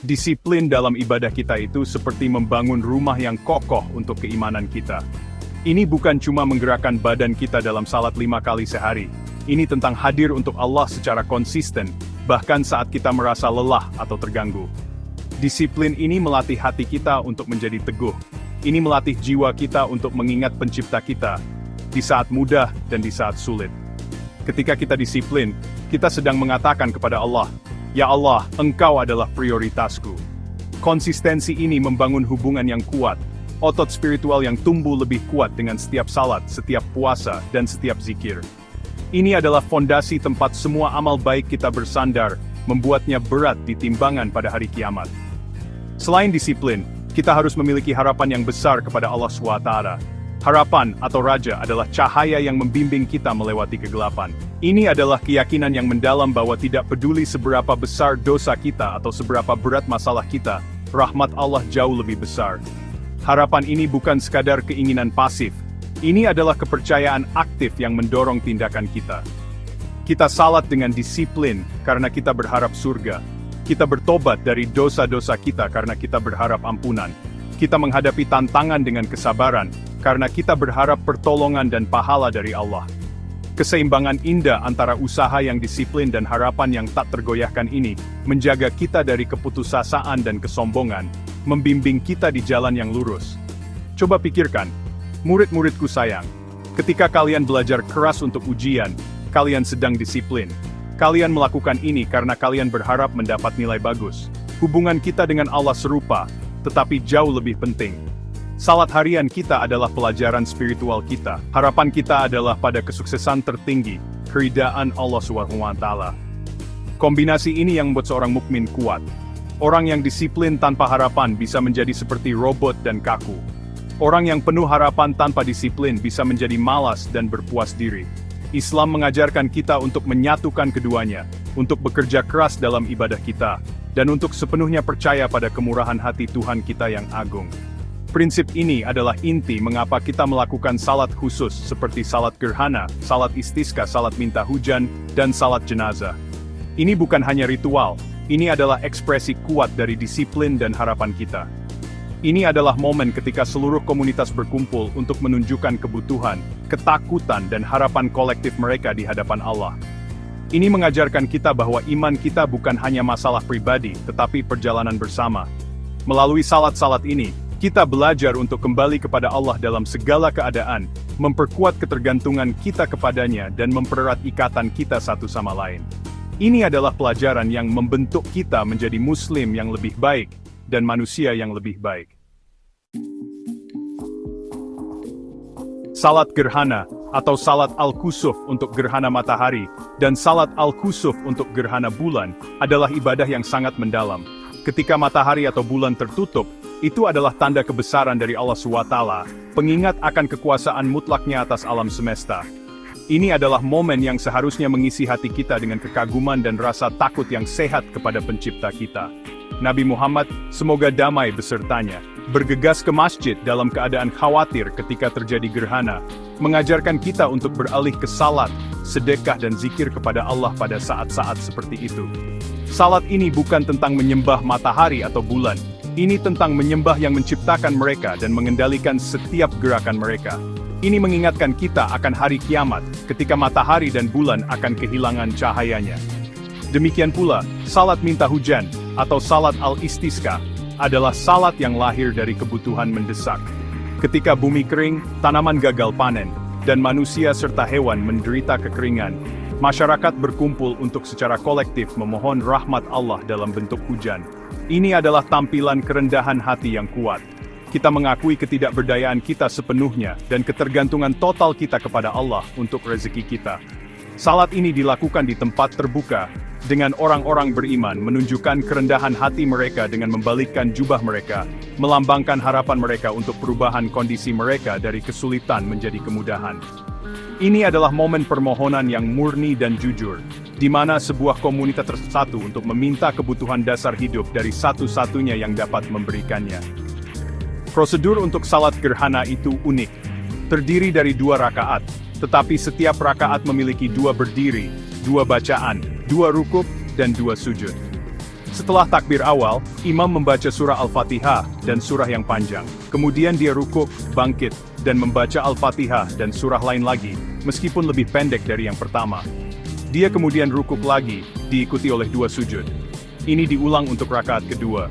Disiplin dalam ibadah kita itu seperti membangun rumah yang kokoh untuk keimanan kita. Ini bukan cuma menggerakkan badan kita dalam salat 5 kali sehari. Ini tentang hadir untuk Allah secara konsisten, bahkan saat kita merasa lelah atau terganggu. Disiplin ini melatih hati kita untuk menjadi teguh. Ini melatih jiwa kita untuk mengingat pencipta kita, di saat mudah dan di saat sulit. Ketika kita disiplin, kita sedang mengatakan kepada Allah, "Ya Allah, Engkau adalah prioritasku." Konsistensi ini membangun hubungan yang kuat, otot spiritual yang tumbuh lebih kuat dengan setiap salat, setiap puasa, dan setiap zikir. Ini adalah fondasi tempat semua amal baik kita bersandar, membuatnya berat di timbangan pada hari kiamat. Selain disiplin, kita harus memiliki harapan yang besar kepada Allah SWT. Harapan atau raja adalah cahaya yang membimbing kita melewati kegelapan. Ini adalah keyakinan yang mendalam bahwa tidak peduli seberapa besar dosa kita atau seberapa berat masalah kita, rahmat Allah jauh lebih besar. Harapan ini bukan sekadar keinginan pasif. Ini adalah kepercayaan aktif yang mendorong tindakan kita. Kita salat dengan disiplin karena kita berharap surga. Kita bertobat dari dosa-dosa kita karena kita berharap ampunan. Kita menghadapi tantangan dengan kesabaran karena kita berharap pertolongan dan pahala dari Allah. Keseimbangan indah antara usaha yang disiplin dan harapan yang tak tergoyahkan ini menjaga kita dari keputusasaan dan kesombongan, membimbing kita di jalan yang lurus. Coba pikirkan, murid-muridku sayang, ketika kalian belajar keras untuk ujian, kalian sedang disiplin. Kalian melakukan ini karena kalian berharap mendapat nilai bagus. Hubungan kita dengan Allah serupa, tetapi jauh lebih penting. Salat harian kita adalah pelajaran spiritual kita. Harapan kita adalah pada kesuksesan tertinggi, keridaan Allah SWT. Kombinasi ini yang membuat seorang mukmin kuat. Orang yang disiplin tanpa harapan bisa menjadi seperti robot dan kaku. Orang yang penuh harapan tanpa disiplin bisa menjadi malas dan berpuas diri. Islam mengajarkan kita untuk menyatukan keduanya, untuk bekerja keras dalam ibadah kita, dan untuk sepenuhnya percaya pada kemurahan hati Tuhan kita yang agung. Prinsip ini adalah inti mengapa kita melakukan salat khusus seperti salat gerhana, salat istisqa, salat minta hujan, dan salat jenazah. Ini bukan hanya ritual, ini adalah ekspresi kuat dari disiplin dan harapan kita. Ini adalah momen ketika seluruh komunitas berkumpul untuk menunjukkan kebutuhan, ketakutan, dan harapan kolektif mereka di hadapan Allah. Ini mengajarkan kita bahwa iman kita bukan hanya masalah pribadi, tetapi perjalanan bersama. Melalui salat-salat ini, kita belajar untuk kembali kepada Allah dalam segala keadaan, memperkuat ketergantungan kita kepadanya dan mempererat ikatan kita satu sama lain. Ini adalah pelajaran yang membentuk kita menjadi Muslim yang lebih baik, dan manusia yang lebih baik. Salat gerhana, atau salat al-kusuf untuk gerhana matahari, dan salat al-kusuf untuk gerhana bulan, adalah ibadah yang sangat mendalam. Ketika matahari atau bulan tertutup, itu adalah tanda kebesaran dari Allah SWT, pengingat akan kekuasaan mutlaknya atas alam semesta. Ini adalah momen yang seharusnya mengisi hati kita dengan kekaguman dan rasa takut yang sehat kepada pencipta kita. Nabi Muhammad, semoga damai besertanya, bergegas ke masjid dalam keadaan khawatir ketika terjadi gerhana, mengajarkan kita untuk beralih ke salat, sedekah dan zikir kepada Allah pada saat-saat seperti itu. Salat ini bukan tentang menyembah matahari atau bulan, ini tentang menyembah yang menciptakan mereka dan mengendalikan setiap gerakan mereka. Ini mengingatkan kita akan hari kiamat, ketika matahari dan bulan akan kehilangan cahayanya. Demikian pula, salat minta hujan, atau salat al-istisqa, adalah salat yang lahir dari kebutuhan mendesak. Ketika bumi kering, tanaman gagal panen, dan manusia serta hewan menderita kekeringan, masyarakat berkumpul untuk secara kolektif memohon rahmat Allah dalam bentuk hujan. Ini adalah tampilan kerendahan hati yang kuat. Kita mengakui ketidakberdayaan kita sepenuhnya dan ketergantungan total kita kepada Allah untuk rezeki kita. Salat ini dilakukan di tempat terbuka, dengan orang-orang beriman menunjukkan kerendahan hati mereka dengan membalikkan jubah mereka, melambangkan harapan mereka untuk perubahan kondisi mereka dari kesulitan menjadi kemudahan. Ini adalah momen permohonan yang murni dan jujur, di mana sebuah komunitas bersatu untuk meminta kebutuhan dasar hidup dari satu-satunya yang dapat memberikannya. Prosedur untuk salat gerhana itu unik, terdiri dari 2 rakaat, tetapi setiap rakaat memiliki 2 berdiri, 2 bacaan, 2 rukuk, dan 2 sujud. Setelah takbir awal, imam membaca surah Al-Fatihah dan surah yang panjang. Kemudian dia rukuk, bangkit, dan membaca Al-Fatihah dan surah lain lagi, meskipun lebih pendek dari yang pertama. Dia kemudian rukuk lagi, diikuti oleh 2 sujud. Ini diulang untuk rakaat kedua.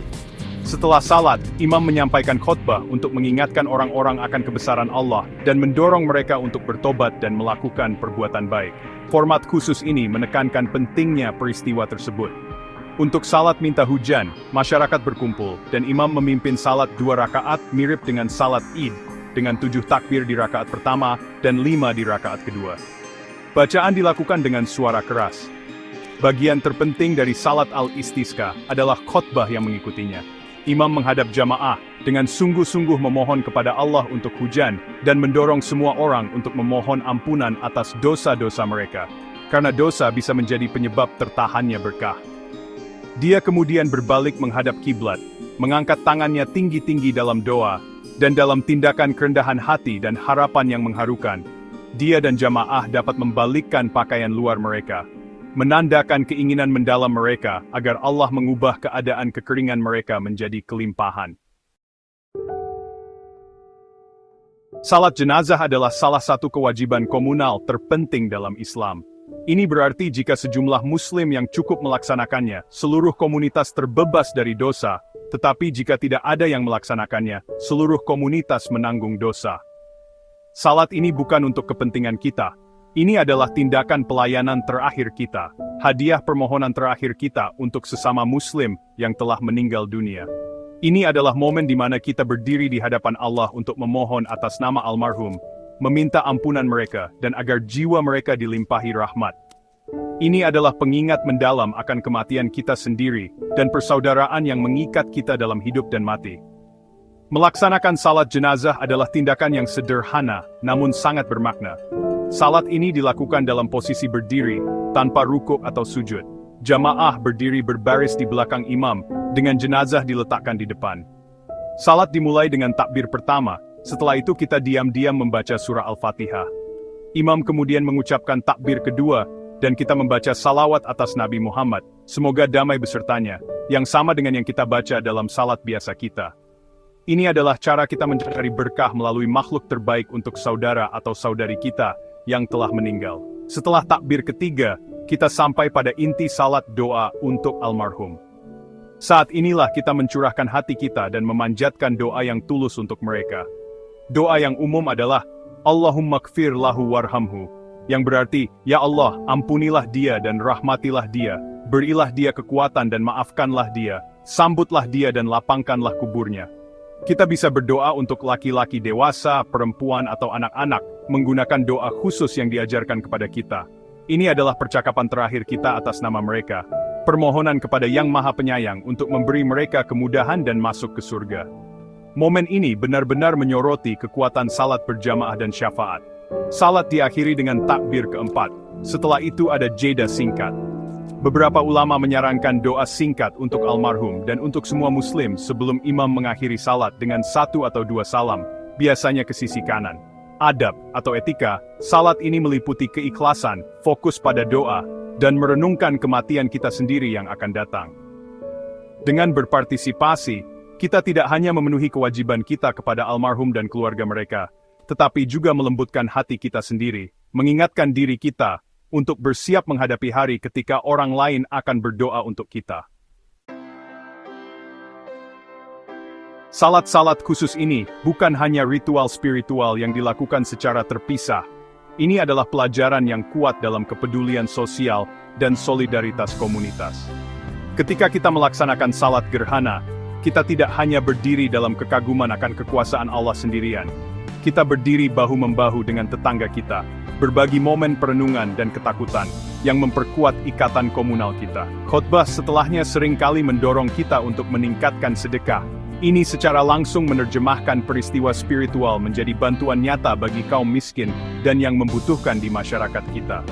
Setelah salat, imam menyampaikan khotbah untuk mengingatkan orang-orang akan kebesaran Allah dan mendorong mereka untuk bertobat dan melakukan perbuatan baik. Format khusus ini menekankan pentingnya peristiwa tersebut. Untuk salat minta hujan, masyarakat berkumpul, dan imam memimpin salat 2 rakaat mirip dengan salat Id, dengan 7 takbir di rakaat pertama dan 5 di rakaat kedua. Bacaan dilakukan dengan suara keras. Bagian terpenting dari salat al-istisqa adalah khotbah yang mengikutinya. Imam menghadap jamaah dengan sungguh-sungguh memohon kepada Allah untuk hujan dan mendorong semua orang untuk memohon ampunan atas dosa-dosa mereka, karena dosa bisa menjadi penyebab tertahannya berkah. Dia kemudian berbalik menghadap kiblat, mengangkat tangannya tinggi-tinggi dalam doa, dan dalam tindakan kerendahan hati dan harapan yang mengharukan, dia dan jamaah dapat membalikkan pakaian luar mereka, menandakan keinginan mendalam mereka agar Allah mengubah keadaan kekeringan mereka menjadi kelimpahan. Salat jenazah adalah salah satu kewajiban komunal terpenting dalam Islam. Ini berarti jika sejumlah muslim yang cukup melaksanakannya, seluruh komunitas terbebas dari dosa, tetapi jika tidak ada yang melaksanakannya, seluruh komunitas menanggung dosa. Salat ini bukan untuk kepentingan kita. Ini adalah tindakan pelayanan terakhir kita, hadiah permohonan terakhir kita untuk sesama muslim yang telah meninggal dunia. Ini adalah momen di mana kita berdiri di hadapan Allah untuk memohon atas nama almarhum, meminta ampunan mereka, dan agar jiwa mereka dilimpahi rahmat. Ini adalah pengingat mendalam akan kematian kita sendiri, dan persaudaraan yang mengikat kita dalam hidup dan mati. Melaksanakan salat jenazah adalah tindakan yang sederhana, namun sangat bermakna. Salat ini dilakukan dalam posisi berdiri, tanpa rukuk atau sujud. Jamaah berdiri berbaris di belakang imam, dengan jenazah diletakkan di depan. Salat dimulai dengan takbir pertama. Setelah itu kita diam-diam membaca surah Al-Fatihah. Imam kemudian mengucapkan takbir kedua, dan kita membaca salawat atas Nabi Muhammad, semoga damai besertanya, yang sama dengan yang kita baca dalam salat biasa kita. Ini adalah cara kita mencari berkah melalui makhluk terbaik untuk saudara atau saudari kita yang telah meninggal. Setelah takbir ketiga, kita sampai pada inti salat doa untuk almarhum. Saat inilah kita mencurahkan hati kita dan memanjatkan doa yang tulus untuk mereka. Doa yang umum adalah, Allahumma kfir lahu warhamhu, yang berarti, Ya Allah, ampunilah dia dan rahmatilah dia, berilah dia kekuatan dan maafkanlah dia, sambutlah dia dan lapangkanlah kuburnya. Kita bisa berdoa untuk laki-laki dewasa, perempuan atau anak-anak, menggunakan doa khusus yang diajarkan kepada kita. Ini adalah percakapan terakhir kita atas nama mereka, permohonan kepada Yang Maha Penyayang untuk memberi mereka kemudahan dan masuk ke surga. Momen ini benar-benar menyoroti kekuatan salat berjamaah dan syafaat. Salat diakhiri dengan takbir keempat. Setelah itu ada jeda singkat. Beberapa ulama menyarankan doa singkat untuk almarhum dan untuk semua muslim sebelum imam mengakhiri salat dengan 1 atau 2 salam, biasanya ke sisi kanan. Adab atau etika, salat ini meliputi keikhlasan, fokus pada doa, dan merenungkan kematian kita sendiri yang akan datang. Dengan berpartisipasi, kita tidak hanya memenuhi kewajiban kita kepada almarhum dan keluarga mereka, tetapi juga melembutkan hati kita sendiri, mengingatkan diri kita untuk bersiap menghadapi hari ketika orang lain akan berdoa untuk kita. Salat-salat khusus ini bukan hanya ritual spiritual yang dilakukan secara terpisah. Ini adalah pelajaran yang kuat dalam kepedulian sosial dan solidaritas komunitas. Ketika kita melaksanakan salat gerhana, kita tidak hanya berdiri dalam kekaguman akan kekuasaan Allah sendirian. Kita berdiri bahu-membahu dengan tetangga kita, berbagi momen perenungan dan ketakutan, yang memperkuat ikatan komunal kita. Khotbah setelahnya seringkali mendorong kita untuk meningkatkan sedekah. Ini secara langsung menerjemahkan peristiwa spiritual menjadi bantuan nyata bagi kaum miskin dan yang membutuhkan di masyarakat kita.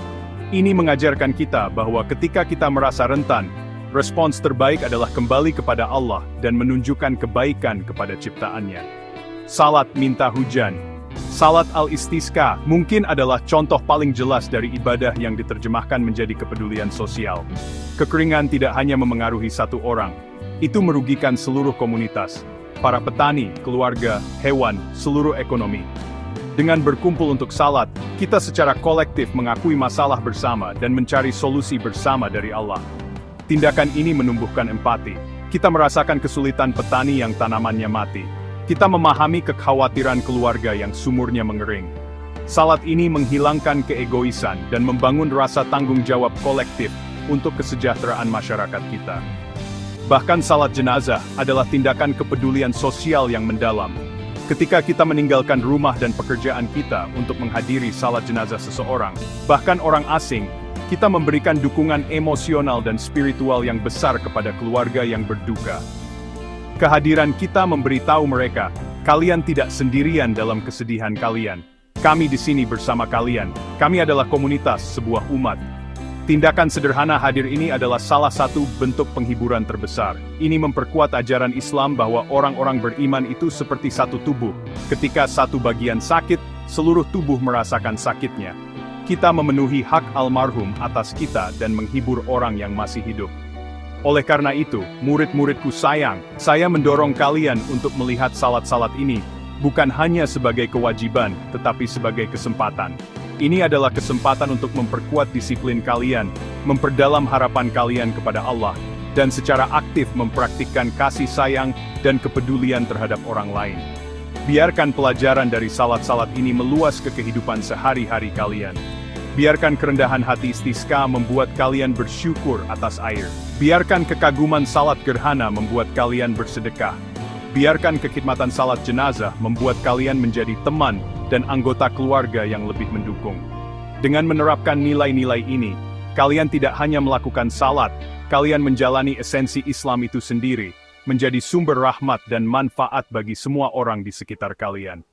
Ini mengajarkan kita bahwa ketika kita merasa rentan, respons terbaik adalah kembali kepada Allah dan menunjukkan kebaikan kepada ciptaannya. Salat minta hujan. Salat al-istisqa mungkin adalah contoh paling jelas dari ibadah yang diterjemahkan menjadi kepedulian sosial. Kekeringan tidak hanya memengaruhi satu orang, itu merugikan seluruh komunitas, para petani, keluarga, hewan, seluruh ekonomi. Dengan berkumpul untuk salat, kita secara kolektif mengakui masalah bersama dan mencari solusi bersama dari Allah. Tindakan ini menumbuhkan empati. Kita merasakan kesulitan petani yang tanamannya mati. Kita memahami kekhawatiran keluarga yang sumurnya mengering. Salat ini menghilangkan keegoisan dan membangun rasa tanggung jawab kolektif untuk kesejahteraan masyarakat kita. Bahkan salat jenazah adalah tindakan kepedulian sosial yang mendalam. Ketika kita meninggalkan rumah dan pekerjaan kita untuk menghadiri salat jenazah seseorang, bahkan orang asing, kita memberikan dukungan emosional dan spiritual yang besar kepada keluarga yang berduka. Kehadiran kita memberitahu mereka, kalian tidak sendirian dalam kesedihan kalian. Kami di sini bersama kalian. Kami adalah komunitas, sebuah umat. Tindakan sederhana hadir ini adalah salah satu bentuk penghiburan terbesar. Ini memperkuat ajaran Islam bahwa orang-orang beriman itu seperti satu tubuh. Ketika satu bagian sakit, seluruh tubuh merasakan sakitnya. Kita memenuhi hak almarhum atas kita dan menghibur orang yang masih hidup. Oleh karena itu, murid-muridku sayang, saya mendorong kalian untuk melihat salat-salat ini, bukan hanya sebagai kewajiban, tetapi sebagai kesempatan. Ini adalah kesempatan untuk memperkuat disiplin kalian, memperdalam harapan kalian kepada Allah, dan secara aktif mempraktikkan kasih sayang dan kepedulian terhadap orang lain. Biarkan pelajaran dari salat-salat ini meluas ke kehidupan sehari-hari kalian. Biarkan kerendahan hati istisqa membuat kalian bersyukur atas air. Biarkan kekaguman salat gerhana membuat kalian bersedekah. Biarkan kekhidmatan salat jenazah membuat kalian menjadi teman dan anggota keluarga yang lebih mendukung. Dengan menerapkan nilai-nilai ini, kalian tidak hanya melakukan salat, kalian menjalani esensi Islam itu sendiri, menjadi sumber rahmat dan manfaat bagi semua orang di sekitar kalian.